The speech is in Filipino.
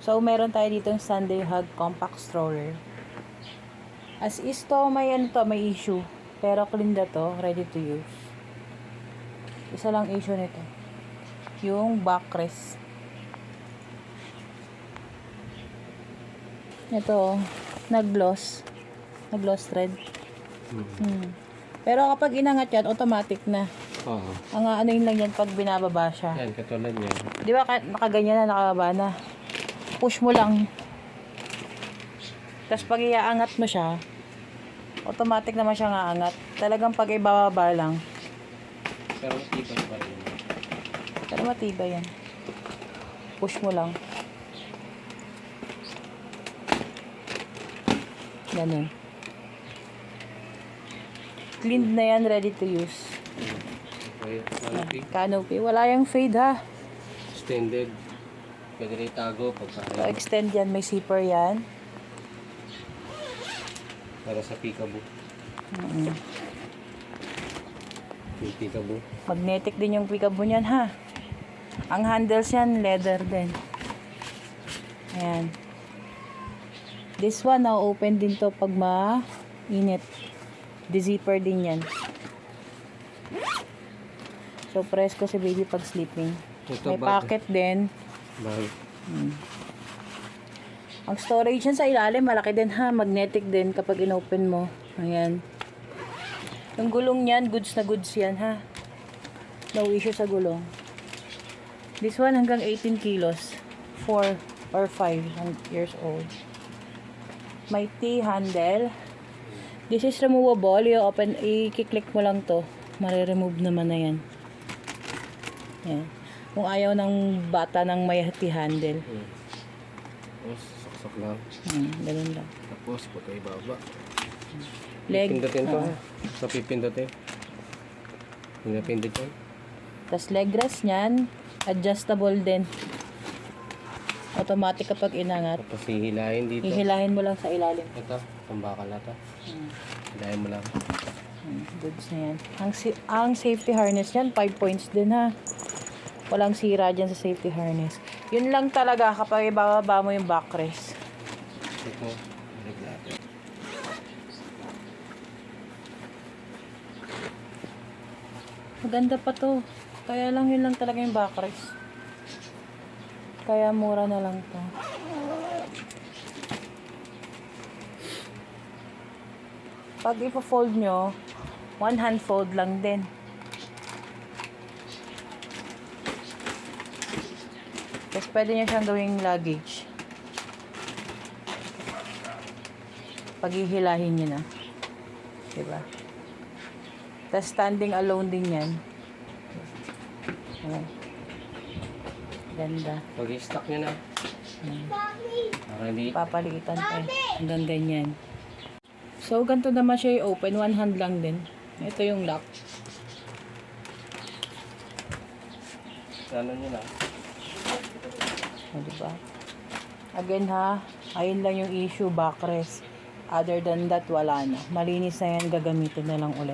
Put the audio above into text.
So, meron tayo ditong Sunday Hug Compact Stroller. As is to, may issue. Pero clean na to, ready to use. Isa lang issue nito. Yung backrest. Ito, nag-gloss. Nag-gloss thread. Pero kapag inangat yan, automatic na. Oo. Ang ano yun lang yan pag binababa siya. Yan, katulad niya. Di ba nakaganyan na, nakababa na. Push mo lang. Tapos pag iaangat mo siya, automatic naman siya aangat. Talagang pag ibababa lang. Pero matibay pa rin. Pero matibay yan. Push mo lang. Ganun. Cleaned na yan, ready to use. Okay, canopy. Canopy. Wala yung fade ha. Extended. Pwede rin itago So, pagka extend yan. May zipper yan. para sa peekaboo. Yung peekaboo. Magnetic din yung peekaboo niyan ha. Ang handles yan, leather din. Ayan. This one, na-open din to pag mainit. De-zipper din yan. So, press ko si baby pag sleeping. Ito, May bag. pocket din. Bag. Ang storage yan sa ilalim, malaki din ha. Magnetic din kapag inopen mo. Ayan. Yung gulong niyan, goods na goods yan ha. No issue sa gulong. This one hanggang 18 kilos. 4 or 5 years old. May T-handle. This is removable. I-open, i-click mo lang to. Mare-remove naman na yan. Yan. Kung ayaw ng bata ng may T-handle. Tapos, saksak lang. Ganun lang. Tapos, pagka ibaba. Leg. Pindutin to. Sa pipindutin. Pinapindut yan. Tapos leg rest niyan, adjustable din. Automatic kapag inangat. Tapos hihilahin dito. Hihilahin mo lang sa ilalim. Ito, tambakal na to. Hilahin mo lang. Goods na yan. Ang safety harness niyan, 5 points din ha. Walang sira dyan sa safety harness. Yun lang talaga kapag ibababa mo yung backrest. Ito, regulator. Maganda pa to. Kaya lang yun lang talaga yung backrest. Kaya mura na lang to. Pag ipa-fold nyo, one hand fold lang din. Tapos pwede nyo siyang gawing luggage. Paghihilahin nyo na. Diba? Tapos standing alone din yan. Ayan. Ganda. Pag i-stock nyo na. Para hindi. Papalitan pa. Hanggang ganyan. So, ganito naman siya i-open. One hand lang din. Ito yung lock. Ano nyo na. O, diba? Again ha, ayun lang yung issue, backrest. Other than that, wala na. Malinis na yan, gagamitin na lang ulit.